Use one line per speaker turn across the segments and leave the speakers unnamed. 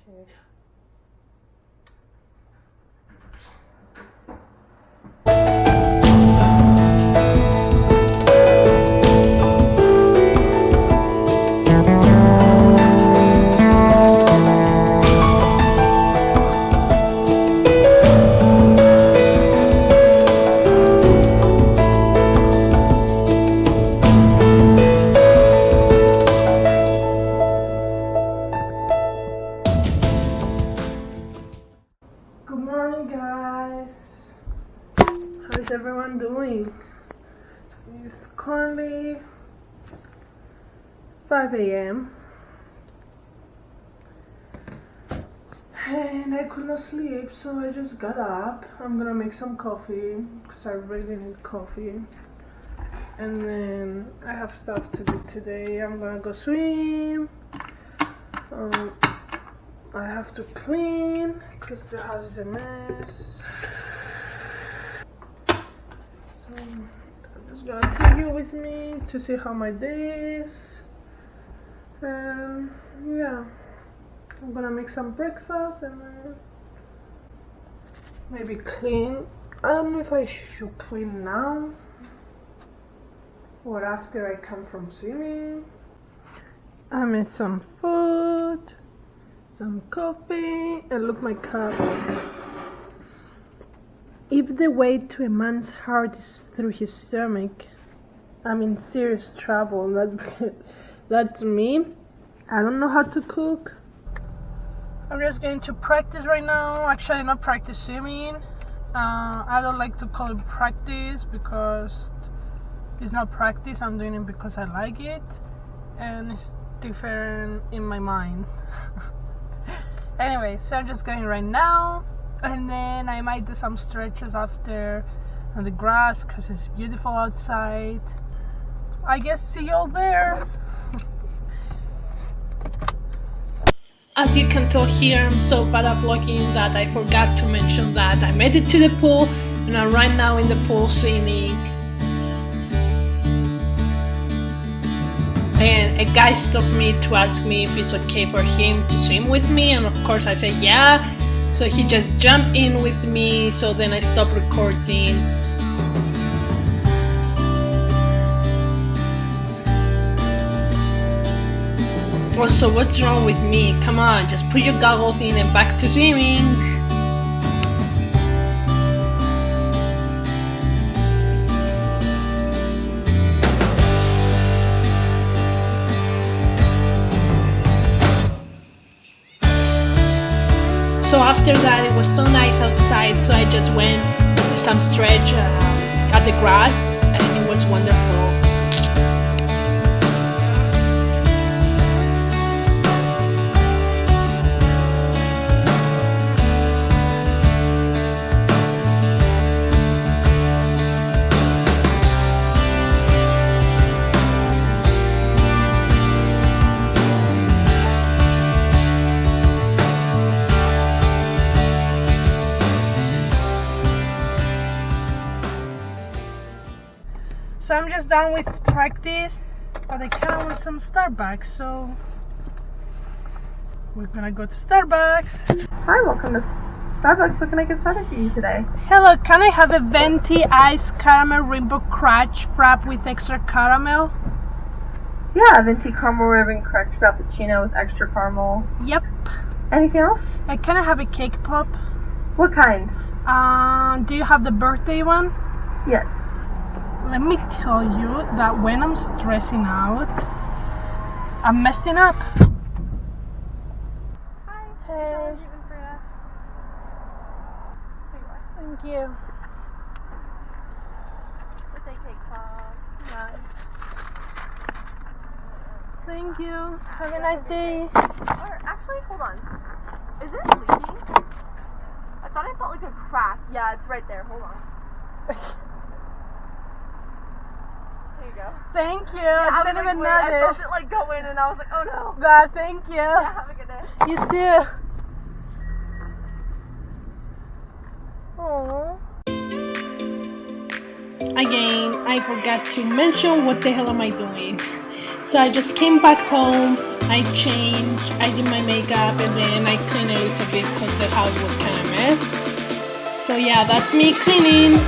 Okay. Good morning, guys. How is everyone doing? It's currently 5 a.m. and I could not sleep, so I just got up. I'm gonna make some coffee because I really need coffee, and then I have stuff to do today. I'm gonna go swim. I have to clean because the house is a mess. So I'm just gonna take you with me to see how my day is. And yeah, I'm gonna make some breakfast and maybe clean. I don't know if I should clean now or after I come from swimming. I made some food, some coffee, and look my cup. If the way to a man's heart is through his stomach, I'm in serious trouble. That's me. I don't know how to cook. I'm just going to practice right now. Actually, not practice swimming. I don't like to call it practice because it's not practice. I'm doing it because I like it, and it's different in my mind. Anyway, so I'm just going right now, and then I might do some stretches after on the grass because it's beautiful outside. I guess see you all there. As you can tell here, I'm so bad at vlogging that I forgot to mention that I made it to the pool and I'm right now in the pool swimming. And a guy stopped me to ask me if it's okay for him to swim with me, and of course I said yeah. So he just jumped in with me, so then I stopped recording. Also, what's wrong with me? Come on, just put your goggles in and back to swimming. So after that, it was so nice outside, so I just went to some stretch at the grass, and it was wonderful. So I'm just done with practice, but I kind of want some Starbucks, so we're gonna go to Starbucks.
Hi, welcome to Starbucks. What can I get started for you today?
Hello, can I have a venti iced caramel rainbow crunch frap with extra caramel?
Yeah, venti caramel ribbon crunch frappuccino with extra caramel.
Yep.
Anything else?
Can I have a cake pop?
What kind?
Do you have the birthday one?
Yes.
Let me tell you that when I'm stressing out, I'm messing up.
Hi.
Hey.
For you.
Thank you.
Birthday cake pop.
Nice. Thank you. Have a nice day.
Or actually, hold on. Is it leaking? I thought I felt like a crack. Yeah, it's right there. Hold on. There you go.
Thank you.
Yeah,
I didn't even
I
notice.
felt it like go in, and I was like, oh no.
God, thank you.
Yeah, have a good day.
You too. Aww. Again, I forgot to mention what the hell am I doing. So I just came back home. I changed, I did my makeup, and then I cleaned a little bit because the house was kind of a mess. So yeah, that's me cleaning.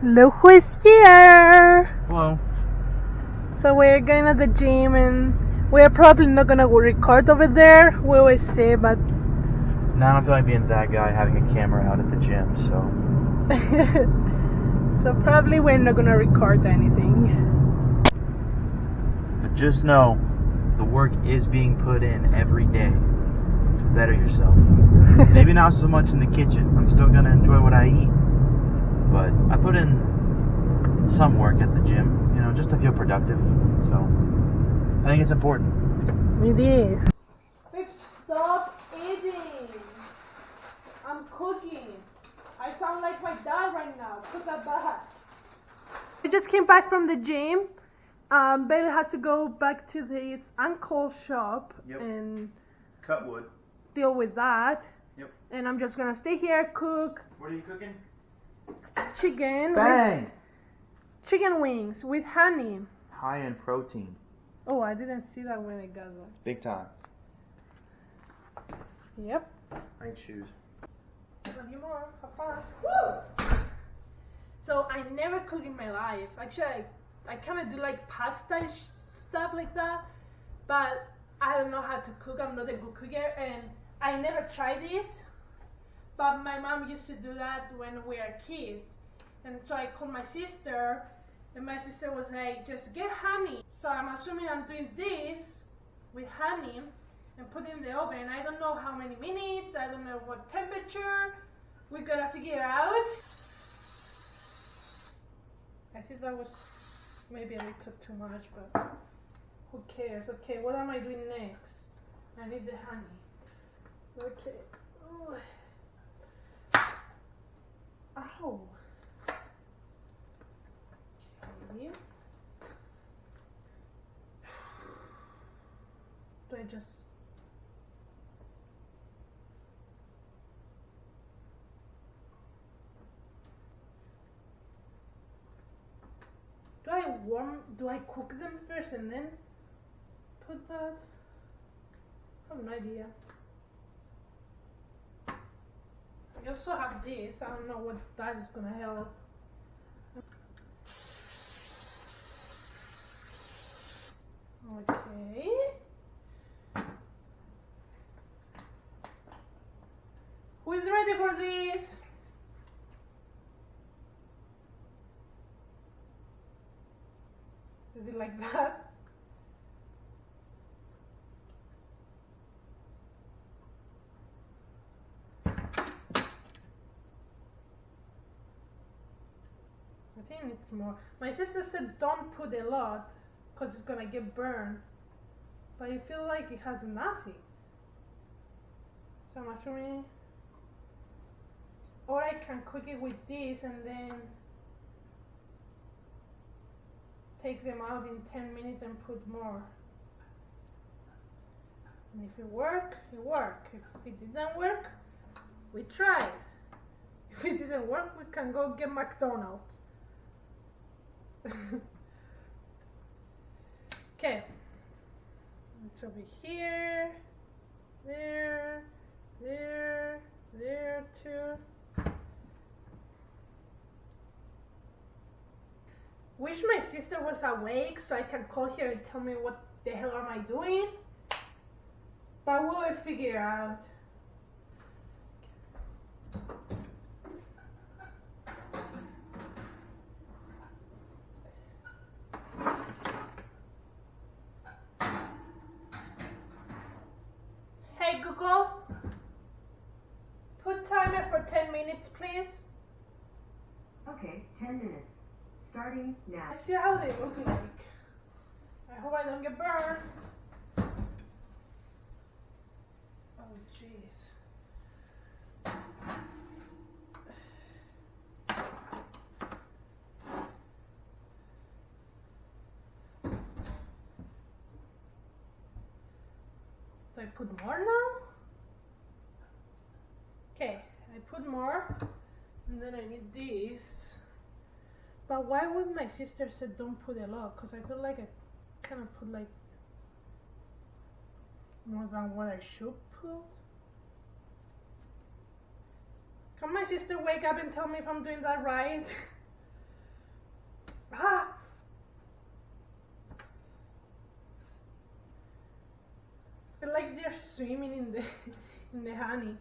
Look who is here!
Hello.
So we're going to the gym and we're probably not gonna record over there. We always say, but
Now I don't feel like being that guy having a camera out at the gym, so.
so probably we're not gonna record anything.
But just know, the work is being put in every day to better yourself. Maybe not so much in the kitchen. I'm still gonna enjoy what I eat. But I put in some work at the gym, just to feel productive. So I think it's important.
It is. Babe, stop eating. I'm cooking. I sound like my dad right now. Put that back. I just came back from the gym. Bailey has to go back to his uncle's shop and
Cut wood.
deal with that.
Yep.
And I'm just gonna stay here, cook
What are you cooking?
chicken.
Bang!
Chicken wings with honey.
High in protein.
Oh, I didn't see that when I got there.
Big time.
Yep.
Nice shoes.
Love you more. Have fun. Woo! So I never cook in my life. Actually, I kind of do like pasta stuff like that, but I don't know how to cook. I'm not a good cooker, and I never tried this. But my mom used to do that when we were kids, and so I called my sister, and my sister was like, "Just get honey." So I'm assuming I'm doing this with honey and put it in the oven. I don't know how many minutes. I don't know what temperature. We gotta figure out. I think that was maybe a little too much, but who cares? Okay, what am I doing next? I need the honey. Okay. Ooh. Ow. Okay. Do I just... Do I cook them first and then put that? I have no idea. I also have this. I don't know what that is gonna help. Okay. Who is ready for this? Is it like that? I think it's more. My sister said don't put a lot because it's gonna get burned. But I feel like it has nothing. So I'm assuming. Or I can cook it with this and then take them out in 10 minutes and put more. And if it works, it works. If it didn't work, we try. If it didn't work, we can go get McDonald's. Okay. It's over here, there, there, there too. Wish my sister was awake so I can call her and tell me what the hell am I doing. But we'll figure out.
10 minutes. Starting now.
Let's see how they look like. I hope I don't get burned. Oh jeez. Do I put more now? Okay, I put more, and then I need this. But why would my sister say don't put a lot? Because I feel like I kind of put like more than what I should put. Can my sister wake up and tell me if I'm doing that right? Ah! I feel like they're swimming in the honey.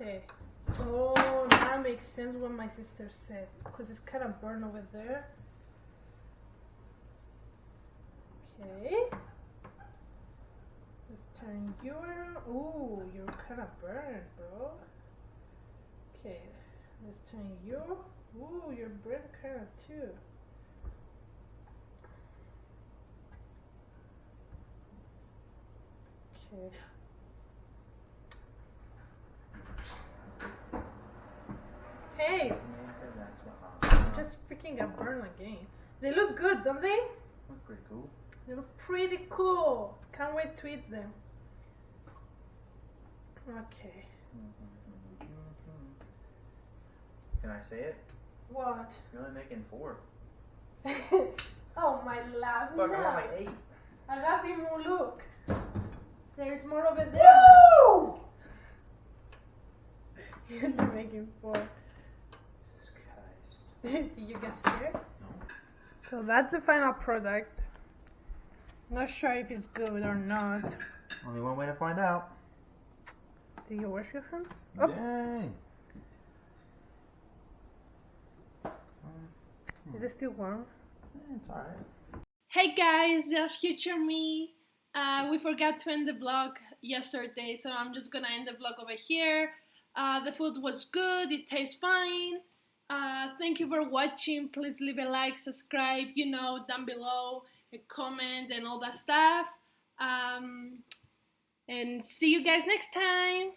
Okay. Oh, that makes sense what my sister said, because it's kind of burned over there. Okay. Let's turn you around. Ooh, you're kind of burned, bro. Okay. Let's turn you. Ooh, you're burned kind of too. Okay. Hey! Just freaking got burned again. They look good, don't they?
Look pretty cool.
They look pretty cool. Can't wait to eat them. Okay.
Can I say it?
What?
You're only making 4.
Oh my love.
Fuck,
No.
I want like 8.
Agapi mo, look. There's more over there.
Woo!
You're only making 4. Did you get scared?
No.
So that's the final product. Not sure if it's good or not.
Only one way to find out.
Do you wash your hands? Oh.
Dang.
Is it still warm?
It's alright.
Hey guys, future me. We forgot to end the vlog yesterday, so I'm just gonna end the vlog over here. The food was good, it tastes fine. Thank you for watching. Please leave a like, subscribe, you know, down below, a comment and all that stuff. And see you guys next time.